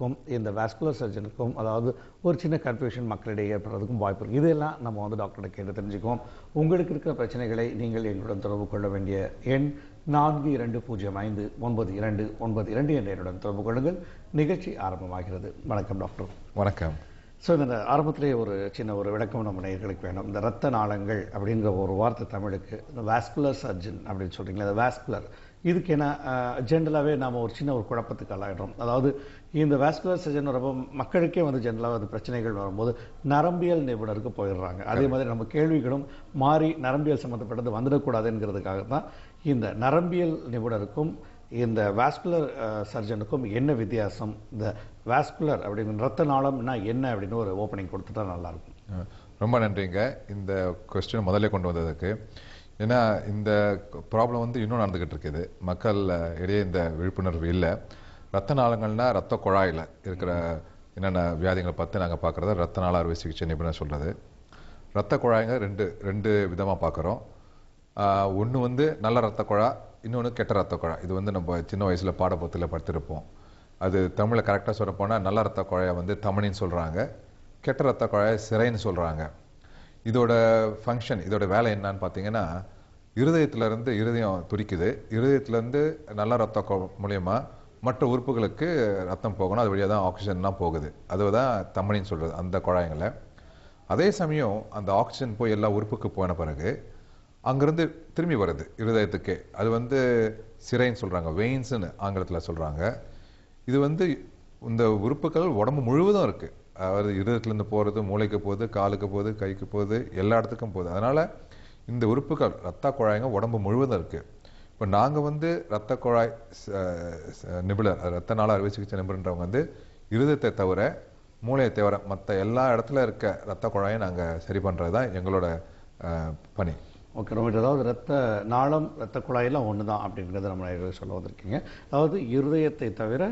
சர்ஜனுக்கும் இந்த வாஸ்குலர் சர்ஜனுக்கும் அதாவது ஒரு சின்ன கன்ஃபியூஷன் மக்களிடையே ஏற்படுறதுக்கும் வாய்ப்பு இருக்குது. இதெல்லாம் நம்ம வந்து டாக்டர்கிட்ட கேட்டு தெரிஞ்சுக்குவோம். உங்களுக்கு இருக்கிற பிரச்சனைகளை நீங்கள் எங்களுடன் தொடர்பு கொள்ள வேண்டிய எண் 42059292 என்ற எண்ணுடன் தொடர்பு கொள்ளுங்கள். நிகழ்ச்சி ஆரம்பமாகிறது. வணக்கம் டாக்டர். வணக்கம். ஸோ இந்த ஆரம்பத்திலே ஒரு சின்ன ஒரு விளக்கம் நம்ம நேயர்களுக்கு வேணும். இந்த இரத்த நாளங்கள் அப்படிங்கிற ஒரு வார்த்தை தமிழுக்கு இந்த வாஸ்குலர் சர்ஜன் அப்படின்னு சொல்கிறீங்களா, இந்த வாஸ்குலர் இதுக்கு என்ன ஜென்ரலாகவே நாம் ஒரு சின்ன ஒரு குழப்பத்துக்கு ஆளாயிடுறோம். அதாவது இந்த வாஸ்குலர் சர்ஜன் ரொம்ப மக்களுக்கே வந்து ஜென்ரலாக அது பிரச்சனைகள் வரும்போது நரம்பியல் நிபுணருக்கு போயிடுறாங்க. அதே மாதிரி நம்ம கேள்விகளும் மாறி நரம்பியல் சம்மந்தப்பட்டது வந்துடக்கூடாதுங்கிறதுக்காக தான் இந்த நரம்பியல் நிபுணருக்கும் இந்த வாஸ்குலர் சர்ஜனுக்கும் என்ன வித்தியாசம், இந்த வாஸ்குலர் அப்படின்னு ரத்த நாளம்னா என்ன அப்படின்னு ஒரு ஓப்பனிங் கொடுத்துட்டா நல்லாயிருக்கும். ரொம்ப நன்றிங்க இந்த கொஸ்டின் முதல்ல கொண்டு வந்ததுக்கு. ஏன்னா இந்த ப்ராப்ளம் வந்து இன்னும் நடந்துக்கிட்டு இருக்குது. மக்கள் இடையே இந்த விழிப்புணர்வு இல்லை. ரத்த நாளங்கள்னா ரத்த குழாயில் இருக்கிற என்னென்ன வியாதிகளை பார்த்து நாங்கள் பார்க்குறது ரத்த நாள அறுவை சிகிச்சை நிபுணர் சொல்கிறது. ரத்த குழாய்ங்க ரெண்டு விதமாக பார்க்குறோம். ஒன்று வந்து நல்ல ரத்த குழா, இன்னொன்று கெட்ட ரத்த குழா. இது வந்து நம்ம சின்ன வயசில் பாடப்புத்தகத்தில் படுத்திருப்போம். அது தமிழில் கரெக்டாக சொல்ல போனால் நல்ல ரத்த குழாயை வந்து தமனின்னு சொல்கிறாங்க, கெட்ட ரத்த குழாயை சிரைன்னு சொல்கிறாங்க. இதோட ஃபங்க்ஷன், இதோட வேலை என்னன்னு பார்த்தீங்கன்னா, இருதயத்திலேருந்து இருதயம் துடிக்குது, இருதயத்திலேருந்து நல்ல ரத்த மூலயமா மற்ற உறுப்புகளுக்கு ரத்தம் போகணும், அது வழியாக தான் ஆக்சிஜன்லாம் போகுது. அதுதான் தமனின்னு சொல்கிறது அந்த குழாய்களை. அதே சமயம் அந்த ஆக்சிஜன் போய் எல்லா உறுப்புக்கு போன பிறகு அங்கேருந்து திரும்பி வருது இருதயத்துக்கே. அது வந்து சிரைன்னு சொல்கிறாங்க, வெயின்ஸ்ன்னு ஆங்கிலத்தில் சொல்கிறாங்க. இது வந்து இந்த உறுப்புகள் உடம்பு முழுவதும் இருக்குது. அதாவது இருதயத்துலேருந்து போகிறது, மூளைக்கு போகுது, காலுக்கு போகுது, கைக்கு போகுது, எல்லா இடத்துக்கும் போகுது. அதனால் இந்த உறுப்புகள் ரத்த குழாய்ங்க உடம்பு முழுவதும் இருக்குது. இப்போ நாங்கள் வந்து ரத்த குழாய் நிபுணர், ரத்த நாள அறுவை சிகிச்சை நிபுணர்ன்றவங்க வந்து இருதயத்தை தவிர மூளையை தவிர மற்ற எல்லா இடத்துல இருக்க ரத்த குழாயை நாங்கள் சரி பண்ணுறது தான் எங்களோட பணி. ஓகே, ரொம்ப அதாவது ரத்த நாளம் ரத்த குழாயெல்லாம் ஒன்று தான் அப்படிங்கிறத நம்ம சொல்ல வந்திருக்கீங்க. அதாவது இருதயத்தை தவிர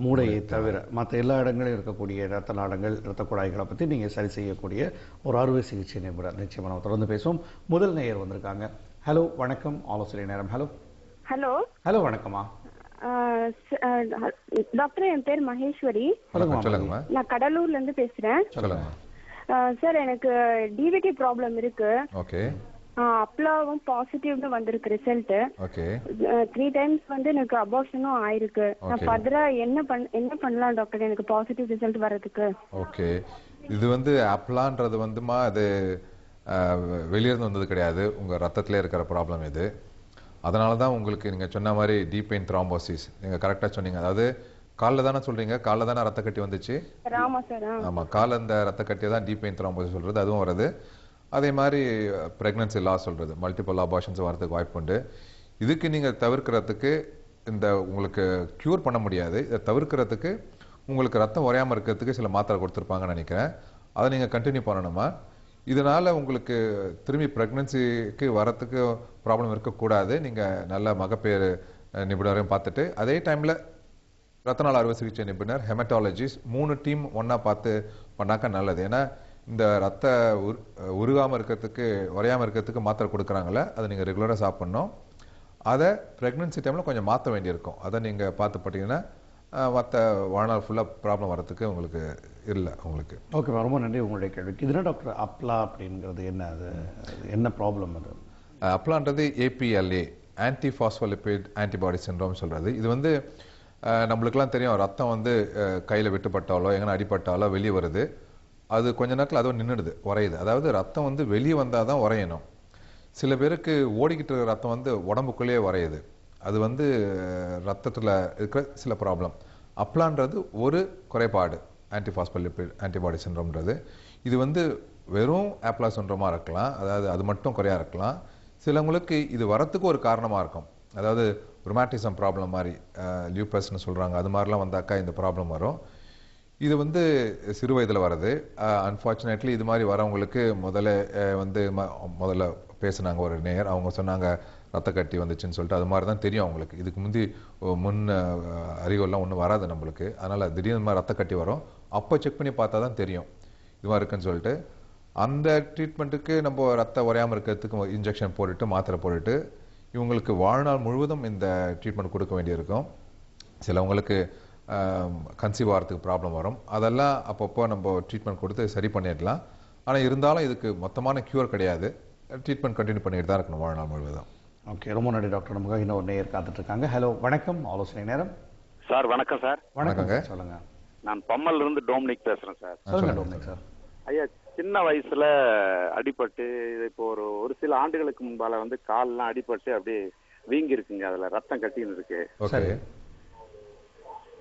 மூளையை தவிர மற்ற எல்லா இடங்களிலும் இருக்கக்கூடிய ரத்த நாளங்கள் ரத்த குழாய்களை பற்றி நீங்கள் சரி செய்யக்கூடிய ஒரு அறுவை சிகிச்சை நிபுணர். நிச்சயமாக நம்ம தொடர்ந்து பேசுவோம். முதல் நேயர் வந்திருக்காங்க. ஹலோ வணக்கம், ஆலோசனை நேரம். ஹலோ ஹலோ ஹலோ வணக்கம்மா. டாக்டர், என் பேர் மகேஸ்வரி. சொல்லுங்கம்மா. நான் கடலூர்ல இருந்து பேசுறேன். சொல்லுங்க சார், எனக்கு டிவிடி ப்ராப்ளம் இருக்கு. ஓகே. அப்லாவும் பாசிட்டிவ்னு வந்திருக்கு ரிசல்ட். ஓகே. 3 டைம்ஸ் வந்து எனக்கு அபார்ஷனும் ஆயிருக்கு. நான் ஃபர்தரா என்ன பண்ணலாம் டாக்டர் எனக்கு பாசிட்டிவ் ரிசல்ட் வரதுக்கு? ஓகே, இது வந்து அப்லான்றது வந்துமா அது வெளியிருந்து வந்தது கிடையாது, உங்கள் ரத்தத்திலே இருக்கிற ப்ராப்ளம் இது. அதனால தான் உங்களுக்கு நீங்கள் சொன்ன மாதிரி டீப் வெயின் த்ராம்போசிஸ் நீங்கள் கரெக்டாக சொன்னீங்க. அதாவது காலில் தானே சொல்கிறீங்க, காலில் தானே ரத்த கட்டி வந்துச்சு? ஆமாம் சார். ஆமாம், காலில் இந்த ரத்த கட்டியை தான் டீப் வெயின் த்ராம்போசிஸ் சொல்கிறது, அதுவும் வருது. அதே மாதிரி ப்ரெக்னன்சி லாஸ் சொல்கிறது, மல்டிபிள் அபார்ஷன்ஸ் வரதுக்கு வாய்ப்பு உண்டு. இதுக்கு நீங்கள் தவிர்க்கிறதுக்கு இந்த உங்களுக்கு க்யூர் பண்ண முடியாது. இதை தவிர்க்கிறதுக்கு உங்களுக்கு ரத்தம் உறையாமல் இருக்கிறதுக்கு சில மாத்திரை கொடுத்துருப்பாங்கன்னு நினைக்கிறேன். அதை நீங்கள் கண்டினியூ பண்ணணுமா. இதனால் உங்களுக்கு திரும்பி ப்ரெக்னன்சிக்கு வரத்துக்கு ப்ராப்ளம் இருக்கக்கூடாது. நீங்கள் நல்ல மகப்பேறு நிபுணரையும் பார்த்துட்டு அதே டைமில் ரத்த நாள அறுவை சிகிச்சை நிபுணர், ஹெமட்டாலஜிஸ்ட் 3 டீம் ஒன்றா பார்த்து பண்ணாக்கா நல்லது. ஏன்னா இந்த ரத்த உருகாமல் இருக்கிறதுக்கு உறையாமல் இருக்கிறதுக்கு மாத்திரை கொடுக்குறாங்களே, அதை நீங்கள் ரெகுலராக சாப்பிட்ணும். அதை ப்ரெக்னன்சி டைமில் கொஞ்சம் மாற்ற வேண்டியிருக்கும். அதை நீங்கள் பார்த்து பார்த்தீங்கன்னா மற்ற வாழ்நாள் ஃபுல்லாக ப்ராப்ளம் வரத்துக்கு உங்களுக்கு இல்லை உங்களுக்கு. ஓகே, ரொம்ப நன்றி உங்களுடைய கேள்விக்கு. இதுனா டாக்டர் அப்லா அப்படிங்கிறது என்ன, அது என்ன ப்ராப்ளம்? அது அப்லான்றது APLA, anti phospholipid antibody syndrome சொல்கிறது. இது வந்து நம்மளுக்கெல்லாம் தெரியும், ரத்தம் வந்து கையில் விட்டுப்பட்டாலோ எங்கன்னா அடிப்பட்டாலோ வெளியே வருது. அது கொஞ்ச நேரத்தில் அதுவும் நின்றுடுது, உறையுது. அதாவது ரத்தம் வந்து வெளியே வந்தால் தான் உறையணும். சில பேருக்கு ஓடிக்கிட்டு இருக்கிற ரத்தம் வந்து உடம்புக்குள்ளேயே உறையுது. அது வந்து ரத்தத்தில் இருக்கிற சில ப்ராப்ளம். அப்லான்றது ஒரு குறைபாடு, ஆன்டிபாஸ்போலிபிட் ஆன்டிபாடி சிண்ட்ரோம்ன்றது. இது வந்து வெறும் ஆப்லா சிண்ட்ரோமாக இருக்கலாம், அதாவது அது மட்டும் குறையாக இருக்கலாம். சிலவங்களுக்கு இது வரத்துக்கு ஒரு காரணமாக இருக்கும். அதாவது ருமேட்டிசம் ப்ராப்ளம் மாதிரி, லியூப்பஸ்ன்னு சொல்கிறாங்க, அது மாதிரிலாம் வந்தாக்கா இந்த ப்ராப்ளம் வரும். இது வந்து சிறு வயதில் வருது. அன்ஃபார்ச்சுனேட்லி இது மாதிரி வரவங்களுக்கு முதல்ல பேசுனாங்க ஒரு நேயர். அவங்க சொன்னாங்க ரத்த கட்டி வந்துச்சுன்னு சொல்லிட்டு. அது மாதிரி தான் தெரியும் அவங்களுக்கு. இதுக்கு முன் அறிவெல்லாம் ஒன்றும் வராது நம்மளுக்கு. அதனால் திடீர்னு மாதிரி ரத்த கட்டி வரும். அப்போ செக் பண்ணி பார்த்தா தான் தெரியும் இது மாதிரி இருக்குன்னு சொல்லிட்டு. அந்த ட்ரீட்மெண்ட்டுக்கு நம்ம ரத்த உறையாமல் இருக்கிறதுக்கு இன்ஜெக்ஷன் போட்டுட்டு மாத்திரை போட்டுட்டு இவங்களுக்கு வாழ்நாள் முழுவதும் இந்த ட்ரீட்மெண்ட் கொடுக்க வேண்டியிருக்கும். சிலவங்களுக்கு கன்சீவ் ஆகிறதுக்கு ப்ராப்ளம் வரும். அதெல்லாம் அப்பப்போ நம்ம ட்ரீட்மெண்ட் கொடுத்து சரி பண்ணிடலாம். ஆனால் இருந்தாலும் இதுக்கு மொத்தமான க்யூர் கிடையாது. ட்ரீட்மெண்ட் கண்டினியூ பண்ணிட்டு தான் இருக்கணும் வாழ்நாள் முழுவதும். ஓகே, ரொம்ப நன்றி டாக்டர். நமக்காக இன்னும் ஒரு நேயர் காத்துட்டு இருக்காங்க. ஹலோ, வணக்கம். ஆலோசனை நேரம். சார் வணக்கம் சார். வணக்கங்க, சொல்லுங்க. நான் பம்மல்ல இருந்து டோமினிக் பேசுறேன் சார். சொல்லுங்க டோமினிக் சார். ஐயா, சின்ன வயசுல அடிபட்டு இப்போ ஒரு சில ஆண்டுகளுக்கு முன்பால வந்து கால்லாம் அடிபட்டு அப்படியே வீங்கி இருக்குங்க. அதுல ரத்தம் கட்டின்னு இருக்கு. ஓகே,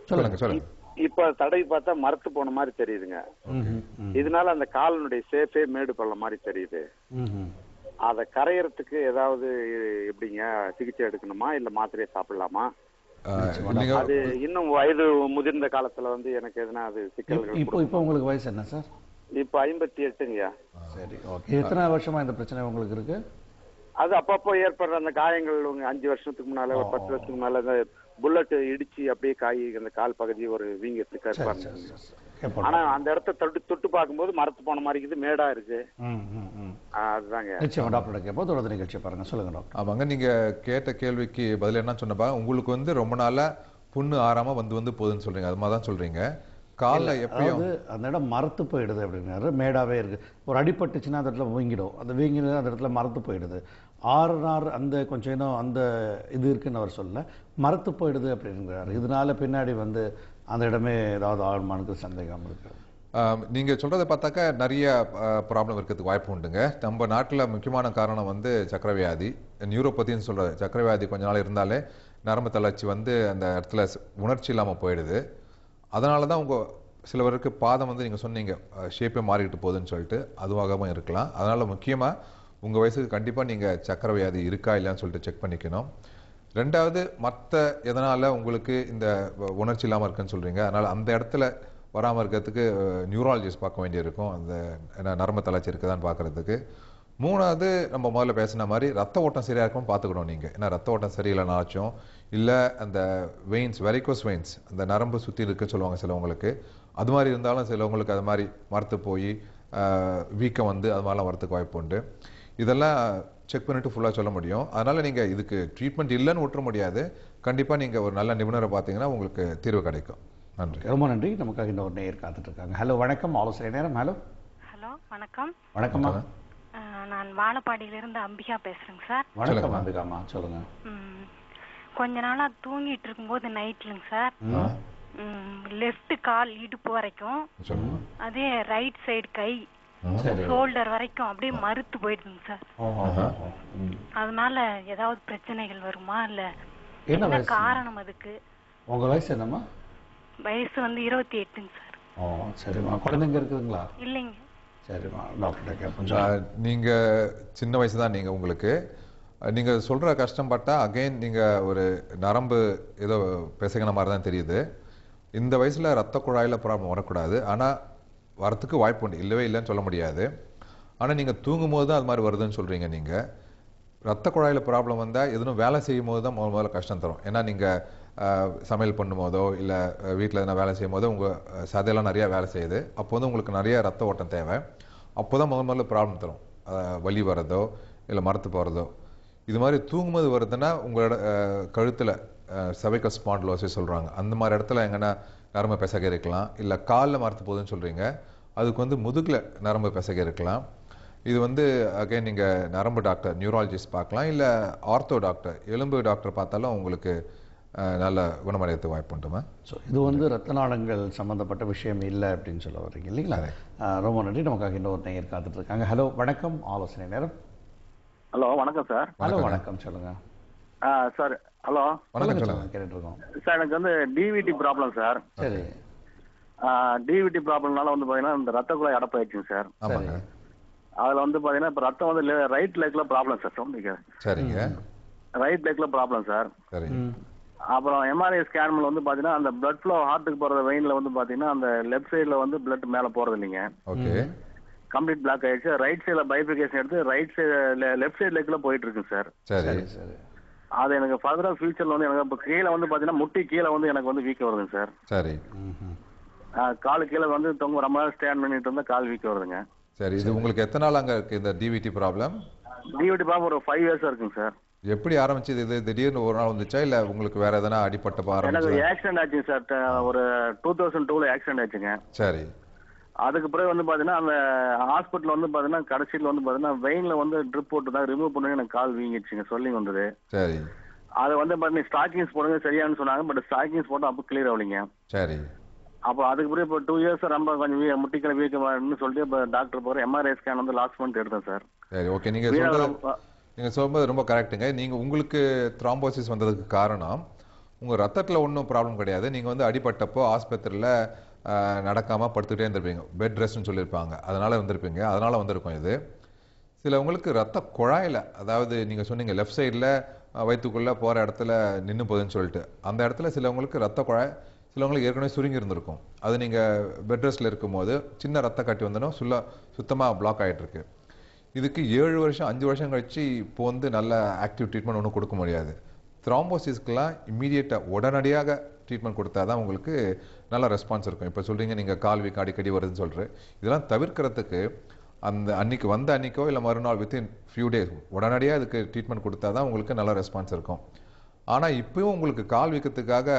சொல்லுங்க சொல்லுங்க. இப்ப தடவி பார்த்தா மரத்து போன மாதிரி தெரியுதுங்க. இதனால அந்த காலினுடைய சேஃபே மேடு பள்ள மாதிரி தெரியுது. அத கரையறதுக்கு ஏதாவது எப்படிங்க சிகிச்சை எடுக்கணுமா இல்ல மாத்திரையை சாப்பிடலாமா? அது இன்னும் வயது முதிர்ந்த காலத்துல வந்து எனக்கு எதனா அது சிக்கல்கள். இப்போ உங்களுக்கு வயசு என்ன சார்? இப்போ 58ங்கய்யா. சரி, ஓகே. எத்தனை வருஷமா இந்த பிரச்சனை உங்களுக்கு இருக்கு? அது அப்பப்போ ஏற்படுற அந்த காயங்கள் 5 வருஷத்துக்கு முன்னால, ஒரு 10 வருஷத்துக்கு முன்னால இந்த புல்லட் இடிச்சு அப்படியே காய் அந்த கால் பகுதி ஒரு வீங்கத்துக்கு இருப்பாங்க. ஆனா அந்த இடத்த தொட்டு பார்க்கும்போது மரத்து போன மாதிரி இருக்குது, மேடா இருக்கு. அதுதாங்க. நிச்சயமா டாக்டர் கேட்போம். தொடர்ந்து நிகழ்ச்சி பாருங்க. சொல்லுங்க டாக்டர். ஆமாங்க, நீங்க கேட்ட கேள்விக்கு பதில் என்ன சொன்னப்பா, உங்களுக்கு வந்து ரொம்ப நாளா புண்ணு ஆறாம வந்து போகுதுன்னு சொல்றீங்க. அது மாதிரி தான் சொல்றீங்க. கால்ல எப்பயும் அந்த இடம் மரத்து போயிடுது அப்படின்னாரு. மேடாவே இருக்கு. ஒரு அடிபட்டுச்சுன்னா அந்த இடத்துல வீங்கிடும். அந்த வீங்கினது அந்த இடத்துல மரத்து போயிடுது. ஆறு அந்த கொஞ்சம் இன்னும் அந்த இது இருக்குன்னு அவர் சொல்ல, மரத்து போயிடுது அப்படிங்கிறாரு. இதனால பின்னாடி வந்து அந்த இடமே ஏதாவது ஆழ்மானுக்கு சந்தேகம் இருக்கு. நீங்க சொல்றதை பார்த்தாக்கா நிறைய ப்ராப்ளம் இருக்கிறதுக்கு வாய்ப்பு உண்டுங்க. நம்ம நாட்டில் முக்கியமான காரணம் வந்து சக்கரவியாதி, நியூரோபதின்னு சொல்ற சக்கரவியாதி கொஞ்ச நாள் இருந்தாலே நரம்பு தளர்ச்சி வந்து அந்த இடத்துல உணர்ச்சி இல்லாமல் போயிடுது. அதனால தான் உங்கள் சிலவருக்கு பாதம் வந்து நீங்கள் சொன்னீங்க ஷேப்பே மாறிக்கிட்டு போகுதுன்னு சொல்லிட்டு, அதுவாகவும் இருக்கலாம். அதனால் முக்கியமாக உங்கள் வயசுக்கு கண்டிப்பாக நீங்கள் சக்கரை வியாதி இருக்கா இல்லையான்னு சொல்லிட்டு செக் பண்ணிக்கணும். ரெண்டாவது, மற்ற எதனால் உங்களுக்கு இந்த உணர்ச்சி இல்லாமல் இருக்குன்னு சொல்கிறீங்க, அதனால் அந்த இடத்துல வராமல் இருக்கிறதுக்கு நியூராலஜிஸ்ட் பார்க்க வேண்டியிருக்கும். அந்த என்ன நரம்பு தளர்ச்சி இருக்குதான்னு பார்க்குறதுக்கு. மூணாவது, நம்ம முதல்ல பேசின மாதிரி ரத்த ஓட்டம் சரியாக இருக்கும்னு பார்த்துக்கணும் நீங்கள். ஏன்னா ரத்த ஓட்டம் சரியில்லைனாச்சும் இல்லை அந்த வெயின்ஸ், வெரிகோஸ் வெயின்ஸ், அந்த நரம்பு சுற்றி இருக்குன்னு சொல்லுவாங்க சிலவங்களுக்கு, அது மாதிரி இருந்தாலும் சிலவங்களுக்கு அது மாதிரி மரத்து போய் வீக்கம் வந்து அது மாதிரிலாம் வரத்துக்கு வாய்ப்பு உண்டு. இதெல்லாம் செக் பண்ணிவிட்டு ஃபுல்லாக சொல்ல முடியும். அதனால் நீங்கள் இதுக்கு ட்ரீட்மெண்ட் இல்லைன்னு விட்டுற முடியாது. கண்டிப்பாக நீங்கள் ஒரு நல்ல நிபுணரை பார்த்தீங்கன்னா உங்களுக்கு தீர்வு கிடைக்கும். நன்றி, ரொம்ப நன்றி. நமக்காக இன்னொரு நேயர் காத்துட்டு இருக்காங்க. ஹலோ, வணக்கம். ஆலோசனை நேரம். ஹலோ. ஹலோ, வணக்கம். வணக்கம்மா. நான் வாழப்பாடியிலிருந்து அம்பிகா பேசுறேங்க சார். வணக்கம் அம்பிகாமா, சொல்லுங்க. கொஞ்ச நாளா தூங்கிட்டு இருக்கும்போது நைட்லுங்க சார், லெஃப்ட் கால் இடுப்பு வரைக்கும், அதே ரைட் சைடு கை ஷோல்டர் வரைக்கும் அப்படியே மறுத்து போயிடுதுங்க சார். அதனால ஏதாவது பிரச்சனைகள் வருமா இல்ல என்ன காரணம் அதுக்கு? உங்க வயசு என்னம்மா? வயசு வந்து 28ங்க சார். சரிம்மா. குழந்தைங்க இருக்குதுங்களா? இல்லைங்க. சரிம்மா, டாக்டர் கேட்போம். நீங்க சின்ன வயசு தான் நீங்க, உங்களுக்கு நீங்க சொல்ற கஷ்டப்பட்டா அகைன் நீங்க ஒரு நரம்பு ஏதோ பேசுகிற மாதிரி தான் தெரியுது. இந்த வயசுல ரத்த குழாயில ப்ராப்ளம் வரக்கூடாது. ஆனா வரத்துக்கு வாய்ப்பு உண்டு, இல்லவே இல்லைன்னு சொல்ல முடியாது. ஆனா நீங்க தூங்கும் போது தான் அது மாதிரி வருதுன்னு சொல்றீங்க. நீங்க ரத்த குழாயில ப்ராப்ளம் வந்தா எதுவும் வேலை செய்யும் போது தான் முதல்ல கஷ்டம் தரும். ஏன்னா நீங்க சமையல் பண்ணும் போதோ இல்லை வீட்டில் எதனா வேலை செய்யும் போதோ உங்கள் சதையெல்லாம் நிறையா வேலை செய்யுது. அப்போ வந்து உங்களுக்கு நிறைய ரத்த ஓட்டம் தேவை. அப்போ தான் முதல்ல ப்ராப்ளம் தரும். வலி வர்றதோ இல்லை மரத்து போகிறதோ. இது மாதிரி தூங்கும்போது வருதுன்னா உங்களோட கழுத்தில் cervical spondylosis சொல்கிறாங்க, அந்த மாதிரி இடத்துல எங்கன்னா நரம்பு பிசகி இருக்கலாம். இல்லை காலில் மரத்து போகுதுன்னு சொல்கிறீங்க, அதுக்கு வந்து முதுகில் நரம்பு பிசகி இருக்கலாம். இது வந்து அகைன் நீங்கள் நரம்பு டாக்டர், நியூராலஜிஸ்ட் பார்க்கலாம். இல்லை ஆர்த்தோ டாக்டர், எலும்பு டாக்டர் பார்த்தாலும் உங்களுக்கு நல்ல குணமடையத்துக்கு வாய்ப்பு உண்டுமா. ஸோ இது வந்து ரத்த நாளங்கள் சம்மந்தப்பட்ட விஷயம் இல்லை அப்படின்னு சொல்ல வர்றீங்க இல்லைங்களா? ரொம்ப நன்றி. நமக்காக இன்னொரு நேயர் காத்துட்டு இருக்காங்க. ஹலோ, வணக்கம். ஆலோசனை நேரம். ஹலோ, வணக்கம் சார். ஹலோ, வணக்கம். சொல்லுங்க சார். ஹலோ, வணக்கம். சொல்லுங்க. கேட்டுட்டு இருக்கோம் சார். எனக்கு வந்து டிவிடி ப்ராப்ளம் சார். சரி. டிவிடி ப்ராப்ளம்னால வந்து பார்த்தீங்கன்னா இந்த ரத்த குழாய் அடைப்பாயிடுச்சுங்க சார். ஆமாங்க. அதில் வந்து பார்த்தீங்கன்னா இப்போ ரத்தம் வந்து ரைட் லெக்ல ப்ராப்ளம் சார். சொன்னீங்க. சரிங்க. ரைட் லெக்ல ப்ராப்ளம் சார். சரி. அப்புறம் எம்ஆர்ஐ ஸ்கேன்ல வந்து பார்த்தீங்கன்னா அந்த பிளட் ஃப்ளோ ஹார்ட்டுக்கு போகிற வெயினில் வந்து பார்த்தீங்கன்னா அந்த லெஃப்ட் சைடில் வந்து பிளட் மேலே போகிறது இல்லைங்க. ஓகே. கம்ப்ளீட் பிளாக் ஆயிடுச்சு. ரைட் சைடில் பைஃபிகேஷன் எடுத்து ரைட் சைடு லெஃப்ட் சைடு லெக்ல போயிட்டு இருக்கு சார். சரி. சரி. அது எனக்கு ஃபர்தராக ஃபியூச்சரில் வந்து எனக்கு இப்போ கீழே வந்து பார்த்தீங்கன்னா முட்டி கீழே வந்து எனக்கு வந்து வீக்கம் வருதுங்க சார். சரி. காலு கீழே வந்து தொங்க ரொம்ப நேரம் ஸ்டாண்ட் பண்ணிட்டு இருந்தால் கால் வீக்கம் வருதுங்க. சரி. இது உங்களுக்கு எத்தனை நாள் அங்கே இருக்குது இந்த டிவிடி ப்ராப்ளம்? டிவிடி ப்ராப்ளம் ஒரு 5 இயர்ஸாக இருக்குங்க சார். எப்படி ஆரம்பிச்சது இது? திடீர்னு ஒரு நாள் வந்துச்சா இல்ல உங்களுக்கு வேற எதனா அடிபட்ட எனக்கு ஆரம்பிச்சா? ஆக்சிடென்ட் ஆச்சுங்க சார். ஒரு 2002ல ஆக்சிடென்ட் ஆச்சுங்க. சரி அதுக்கு பிறகு வந்து பாத்தீங்கன்னா அந்த ஹாஸ்பிட்டல் வந்து பாத்தீங்கன்னா கடைசியில் வந்து பாத்தீங்கன்னா வெயின்ல வந்து ட்ரிப் போட்டு தான் ரிமூவ் பண்ணி எனக்கு கால் வீங்கிடுச்சுங்க, சொல்லிங் வந்தது. சரி அது வந்து பாத்தீங்கன்னா ஸ்டாக்கிங்ஸ் போடுங்க சரியானு சொன்னாங்க. பட் ஸ்டாக்கிங்ஸ் போட்டு அப்போ கிளியர் ஆகலைங்க. சரி அப்போ அதுக்கு பிறகு இப்போ 2 இயர்ஸ் ரொம்ப கொஞ்சம் முட்டிக்கலை வீக்கமானு சொல்லிட்டு இப்போ டாக்டர் போகிற எம்ஆர்ஐ ஸ்கேன் வந்து லாஸ்ட் மந்த் எடுத்தேன் சார். சரி ஓகே. நீங்க சொல்றது ரொம்ப கரெக்டுங்க. நீங்க உங்களுக்கு த்ராம்போசிஸ் வந்ததுக்கு காரணம் உங்க ரத்தத்துல ஒன்றும் ப்ராப்ளம் கிடையாது. நீங்க வந்து அடிபட்டப்போ ஆஸ்பத்திரியில நடக்காம படுத்துக்கிட்டே இருந்திருப்பீங்க, பெட் ரெஸ்ட்னு சொல்லியிருப்பாங்க, அதனால வந்திருப்பீங்க, அதனால வந்திருக்கும் இது. சிலவங்களுக்கு ரத்த குழாயில, அதாவது நீங்க சொன்னீங்க லெஃப்ட் சைடில் வயிற்றுக்குள்ள போற இடத்துல நின்று போகுதுன்னு சொல்லிட்டு, அந்த இடத்துல சிலவங்களுக்கு ரத்த குழாய் சிலவங்களுக்கு ஏற்கனவே சுருங்கி இருந்திருக்கும். அது நீங்க பெட் ரெஸ்ட்ல இருக்கும்போது சின்ன ரத்த கட்டி வந்தனும் சுத்தமா பிளாக் ஆகிட்டு இருக்கு. இதுக்கு 7 வருஷம் 5 வருஷம் கழிச்சு இப்போ வந்து நல்ல ஆக்டிவ் ட்ரீட்மெண்ட் ஒன்றும் கொடுக்க முடியாது. த்ராம்போசிஸ்க்கெலாம் இம்மீடியட்டாக உடனடியாக ட்ரீட்மெண்ட் கொடுத்தா தான் உங்களுக்கு நல்ல ரெஸ்பான்ஸ் இருக்கும். இப்போ சொல்கிறீங்க நீங்கள் கால் வீக்கம் அடிக்கடி வருதுன்னு சொல்கிறேன். இதெல்லாம் தவிர்க்கிறதுக்கு அந்த அன்னைக்கு வந்த அன்னைக்கோ இல்லை மறுநாள் வித்தின் ஃபியூ டேஸ் உடனடியாக அதுக்கு ட்ரீட்மெண்ட் கொடுத்தா தான் உங்களுக்கு நல்ல ரெஸ்பான்ஸ் இருக்கும். ஆனால் இப்போயும் உங்களுக்கு கால் வீக்கத்துக்காக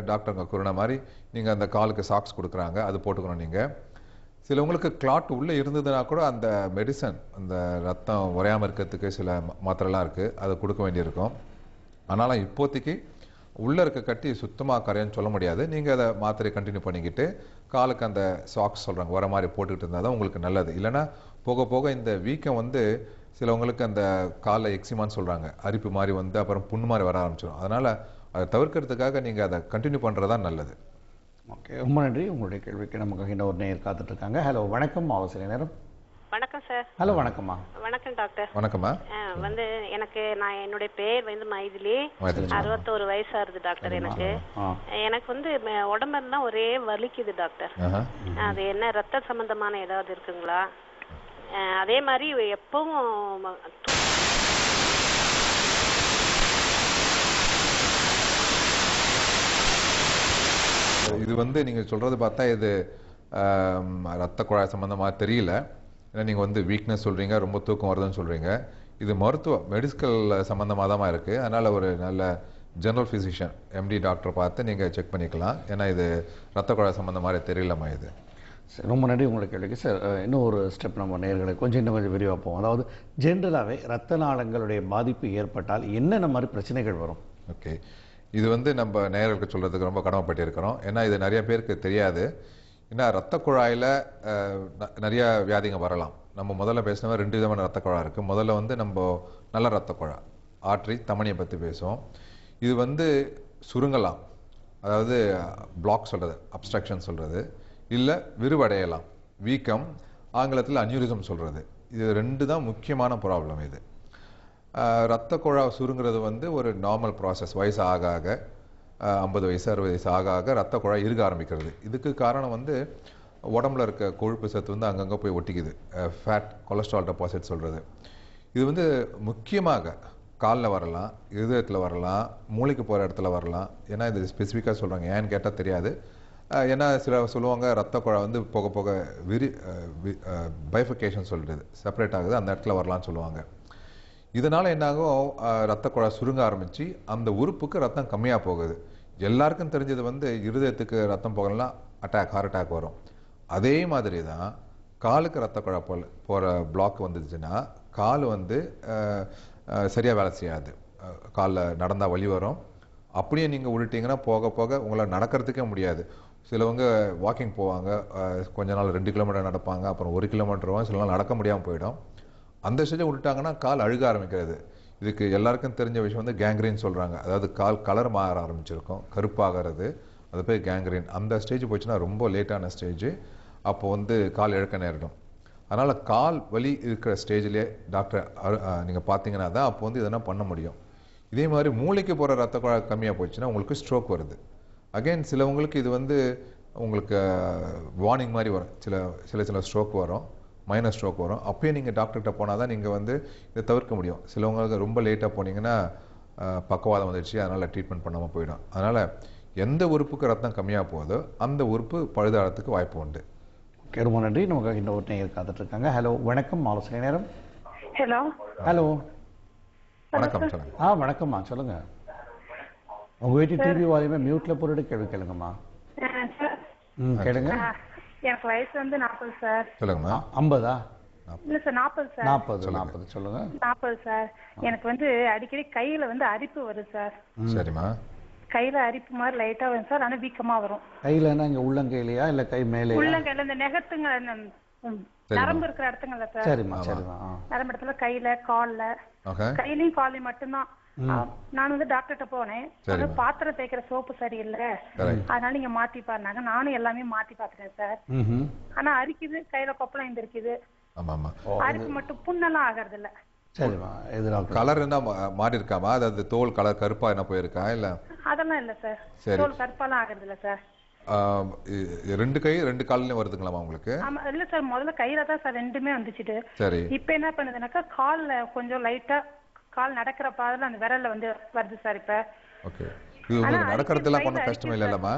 டாக்டருங்க கூறின மாதிரி நீங்கள் அந்த காலுக்கு சாக்ஸ் கொடுக்குறாங்க, அது போட்டுக்கணும். நீங்கள் சிலவங்களுக்கு கிளாட் உள்ளே இருந்ததுன்னா கூட அந்த மெடிசன், அந்த ரத்தம் உறையாமல் இருக்கிறதுக்கு சில மாத்திரைலாம் இருக்குது, அதை கொடுக்க வேண்டியிருக்கும். ஆனாலும் இப்போதைக்கு உள்ளே இருக்க கட்டி சுத்தமாக கரையான்னு சொல்ல முடியாது. நீங்கள் அதை மாத்திரை கண்டினியூ பண்ணிக்கிட்டு காலுக்கு அந்த சாக்ஸ் சொல்கிறாங்க வர மாதிரி போட்டுக்கிட்டு இருந்தால் தான் உங்களுக்கு நல்லது. இல்லைன்னா போக போக இந்த வீக்கம் வந்து சிலவங்களுக்கு அந்த காலில் எக்ஸிமான்னு சொல்கிறாங்க, அரிப்பு மாதிரி வந்து அப்புறம் புண்ணு மாதிரி வர ஆரம்பிச்சிடும். அதனால் அதை தவிர்க்கிறதுக்காக நீங்கள் அதை கண்டினியூ பண்ணுறது தான் நல்லது. ஓகே, ரொம்ப நன்றி. உங்களுடைய கேள்விக்கு நமக்கு இன்னும் ஒரு நேயர் காத்துட்டு இருக்காங்க. ஹலோ வணக்கம், அவசர நேரம். வணக்கம் சார். ஹலோ வணக்கம்மா. வணக்கம் டாக்டர். வணக்கம்மா. வந்து எனக்கு என்னுடைய பேர் வந்து மைதிலி, 61 வயசாகுது டாக்டர். எனக்கு வந்து உடம்பெல்லாம் ஒரே வலிக்குது டாக்டர். அது என்ன ரத்த சம்பந்தமான ஏதாவது இருக்குங்களா? அதே மாதிரி எப்பவும் இது வந்து நீங்க சொல்றது பார்த்தா இது ரத்த குழாய் சம்பந்தமா தெரியல. ஏன்னா நீங்க வந்து வீக்னஸ் சொல்றீங்க, ரொம்ப தூக்கம் வருதுன்னு சொல்றீங்க. இது மருத்துவ மெடிக்கல் சம்பந்தமாக தான் இருக்கு. அதனால ஒரு நல்ல ஜெனரல் ஃபிசிஷியன் எம்டி டாக்டர் பார்த்து நீங்க செக் பண்ணிக்கலாம். ஏன்னா இது ரத்த குழாய் சம்பந்த மாதிரி தெரியலமா இது. ரொம்ப நன்றி உங்களுக்கு கேள்விக்கு சார். இன்னும் ஒரு ஸ்டெப் நம்ம நேயர்களை இன்னும் கொஞ்சம் விரிவாக போவோம். அதாவது ஜென்ரலாகவே ரத்த நாளங்களுடைய பாதிப்பு ஏற்பட்டால் என்னென்ன மாதிரி பிரச்சனைகள் வரும்? ஓகே, இது வந்து நம்ம நேயர்களுக்கு சொல்றதுக்கு ரொம்ப கடமைப்பட்டு இருக்கிறோம். ஏன்னா இது நிறைய பேருக்கு தெரியாது. ஏன்னா ரத்த குழாயில் நிறைய வியாதிங்க வரலாம். நம்ம முதல்ல பேசினவ 2 விதமான ரத்த குழாய் இருக்குது. முதல்ல வந்து நம்ம நல்ல ரத்த குழாய் ஆர்டரி தமனியை பற்றி பேசுவோம். இது வந்து சுருங்கலாம், அதாவது பிளாக் சொல்கிறது, அப்ஸ்ட்ரக்ஷன் சொல்கிறது, இல்லை விரிவடையலாம், வீக்கம், ஆங்கிலத்தில் அன்யூரிசம் சொல்கிறது. இது 2 தான் முக்கியமான ப்ராப்ளம். இது ரத்த குழாய் சுருங்கிறது வந்து ஒரு நார்மல் ப்ராசஸ். வயசு ஆக ஆக 50 வயசு 60 வயசு ஆக ஆக ரத்த குழாய் இருக்க ஆரம்பிக்கிறது. இதுக்கு காரணம் வந்து உடம்புல இருக்க கொழுப்பு சத்து வந்து அங்கங்கே போய் ஒட்டிக்குது, ஃபேட் கொலஸ்ட்ரால் டெபாசிட் சொல்கிறது. இது வந்து முக்கியமாக காலில் வரலாம், இருதயத்தில் வரலாம், மூளைக்கு போகிற இடத்துல வரலாம். ஏன்னா இது ஸ்பெசிஃபிக்காக சொல்கிறாங்க, ஏன்னு கேட்டால் தெரியாது. ஏன்னா சில சொல்லுவாங்க ரத்த குழாய் வந்து போக போக பைஃபிகேஷன் சொல்கிறது, செப்பரேட் ஆகுது, அந்த இடத்துல வரலான்னு சொல்லுவாங்க. இதனால் என்னாகும், ரத்த குழாய் சுருங்க ஆரம்பித்து அந்த உறுப்புக்கு ரத்தம் கம்மியாக போகுது. எல்லாருக்கும் தெரிஞ்சது வந்து இருதயத்துக்கு ரத்தம் போகலாம் அட்டாக், ஹார்ட் அட்டாக் வரும். அதே மாதிரி தான் காலுக்கு ரத்த குழாய் போகிற பிளாக் வந்துச்சுன்னா கால் வந்து சரியாக வேலை செய்யாது. காலில் நடந்தால் வலி வரும். அப்படியே நீங்கள் விட்டுட்டீங்கன்னா போக போக உங்களால் நடக்கிறதுக்கே முடியாது. சிலவங்க வாக்கிங் போவாங்க, கொஞ்ச நாள் 2 கிலோமீட்டர் நடப்பாங்க, அப்புறம் 1 கிலோமீட்டர் சில நாள் நடக்க முடியாமல் போயிடும். அந்த ஸ்டேஜை விட்டுட்டாங்கன்னா கால் அழுக ஆரம்பிக்கிறது. இதுக்கு எல்லாருக்கும் தெரிஞ்ச விஷயம் வந்து கேங்க்ரீன் சொல்கிறாங்க. அதாவது கால் கலர் மாற ஆரம்பிச்சிருக்கும், கருப்பாகிறது, அது போய் கேங்க்ரீன். அந்த ஸ்டேஜ் போச்சுன்னா ரொம்ப லேட்டான ஸ்டேஜ். அப்போ வந்து கால் இழக்க நேரிடும். அதனால் கால் வலி இருக்கிற ஸ்டேஜ்லேயே டாக்டர் நீங்கள் பார்த்தீங்கன்னா தான் அப்போ வந்து இதெல்லாம் பண்ண முடியும். இதே மாதிரி மூளைக்கு போகிற ரத்த குழாய் கம்மியாக போச்சுன்னா உங்களுக்கு ஸ்ட்ரோக் வருது. அகைன் சிலவங்களுக்கு இது வந்து உங்களுக்கு வார்னிங் மாதிரி வரும். சில ஸ்ட்ரோக் வரும், மைனர் ஸ்ட்ரோக் வரும். அப்போயே நீங்கள் டாக்டர்கிட்ட போனால் தான் நீங்கள் வந்து இதை தவிர்க்க முடியும். சிலவங்களுக்கு ரொம்ப லேட்டாக போனீங்கன்னா பக்கவாதம் வந்துடுச்சு, அதனால் ட்ரீட்மெண்ட் பண்ணாமல் போயிடும். அதனால் எந்த உறுப்புக்கு ரத்தம் கம்மியாக போகுதோ அந்த உறுப்பு பழுதாகிறதுக்கு வாய்ப்பு உண்டு. ஓகே, ரொம்ப நன்றி. நமக்கு இன்னொரு நேயர் காத்துட்டு இருக்காங்க. ஹலோ வணக்கம், ஆலோசனை நேரம். ஹலோ ஹலோ வணக்கம் சொல்லுங்க. வணக்கம்மா சொல்லுங்க. உங்க வீட்டு டிவி வால்யூமை மியூட்ல போட்டுட்டு கேள்வி கேளுங்கம்மா. கேளுங்க. எனக்கு வயசு வந்து 40 சார். சொல்லுங்கம்மா. 50ஆ? இல்ல சார் 40 சார். 40 சொல்லுங்க. 40 சார். எனக்கு வந்து அடிக்கடி கையில வந்து அரிப்பு வரும் சார். சரிம்மா. கையில அரிப்பு மாதிரி லைட்டா வரும் சார். ஆனா வீக்கமா வரும். கையிலன்னா இங்க உள்ளங்கையிலயா இல்ல கை மேலே? உள்ளங்கையில இந்த நெகத்துங்க நரம்பு இருக்கிற இடத்துங்கல்ல சார். சரிம்மா சரிம்மா. நரம்பு இடத்துல கையில கால்ல கையிலயும் காலையும் மட்டும்தான். நான் வந்து டாக்டர்கிட்ட போனேன். பாத்திரம் தேய்க்கிற சோப்பு சரியில்லை, அதனால நீங்க மாத்தி பாருனாங்க. நானும் எல்லாமே மாத்தி பாத்துட்டேன் சார். ஆனா அரிக்குது, கையில கொப்பளம் இருந்திருக்குது. அரிப்பு மட்டும் புண்ணெல்லாம் ஆகிறது இல்ல. சரிம்மா. கலர் என்ன மாறி இருக்காமா? அதாவது தோல் கலர் கருப்பா என்ன போயிருக்கா இல்ல? அதெல்லாம் இல்ல சார். தோல் கருப்பாலாம் ஆகிறது இல்ல சார். 2 கை 2 கால்லயும் வருதுங்களாமா உங்களுக்கு? ஆமா இல்ல சார், முதல்ல கையில தான் சார் ரெண்டுமே வந்துச்சுட்டு. சரி. இப்போ என்ன பண்ணுதுனாக்கா கால்ல கொஞ்சம் லைட்டா கால் நடக்கிற பாதையில அந்த விரல்ல வந்து வருது சார் இப்ப. ஓகே. இது உங்களுக்கு நடக்கிறதுலாம் கொஞ்சம் கஷ்டம் இல்லைல்லமா?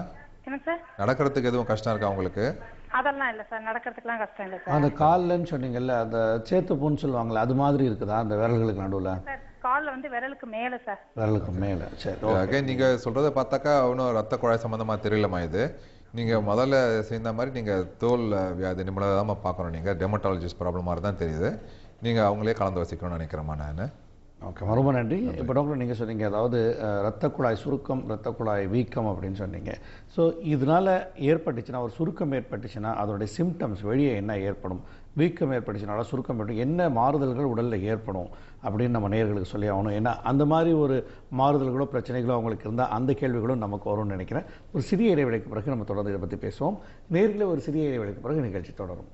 என்ன சார்? நடக்கிறதுக்கு எதுவும் கஷ்டம் இருக்கா உங்களுக்கு? அதெல்லாம் இல்ல சார், நடக்கிறதுக்குலாம் கஷ்டம் இல்ல சார். அந்த கால்லன்னு சொன்னீங்கல்ல, அந்த சேத்துப்புன்னு சொல்லுவாங்கல்ல, அது மாதிரி இருக்குதா அந்த விரல்களுக்கு நடுவுல? சார் கால்ல வந்து விரலுக்கு மேல சார். விரலுக்கு மேல. சரி. ஓகே. நீங்க சொல்றத பார்த்தாக்கா ஒன்றும் ரத்த குழாய் சம்பந்தமா தெரியலமா இது. நீங்க முதல்ல செய்த மாதிரி நீங்க தோல் வியாதி நிபுணரை தான் பார்க்கணும். நீங்க டெர்மட்டாலஜிஸ்ட் ப்ராப்ளம் மாதிரி தான் தெரியுது. நீங்க அவங்களே கலந்து வசிக்கணும்னு நினைக்கிறேம்மா நான். ஓகே, ரொம்ப நன்றி. இப்போ டாக்டர் நீங்கள் சொன்னீங்க, அதாவது இரத்த குழாய் சுருக்கம், இரத்த குழாய் வீக்கம் அப்படின்னு சொன்னீங்க. ஸோ இதனால் ஏற்பட்டுச்சுன்னா, ஒரு சுருக்கம் ஏற்பட்டுச்சுன்னா அதோடைய சிம்டம்ஸ் வெளியே என்ன ஏற்படும், வீக்கம் ஏற்பட்டுச்சுனால சுருக்கம் ஏற்படும், என்ன மாறுதல்கள் உடலில் ஏற்படும் அப்படின்னு நம்ம நேயர்களுக்கு சொல்லி ஆகணும். ஏன்னா அந்த மாதிரி ஒரு மாறுதல்களோ பிரச்சனைகளோ அவங்களுக்கு இருந்தால் அந்த கேள்விகளும் நமக்கு வரும்னு நினைக்கிறேன். ஒரு சிறிய இடைவெளிக்கு பிறகு நம்ம தொடர்ந்து இதை பற்றி பேசுவோம். நேயர்களே, ஒரு சிறிய இடைவெளிக்கு பிறகு நிகழ்ச்சி தொடரும்.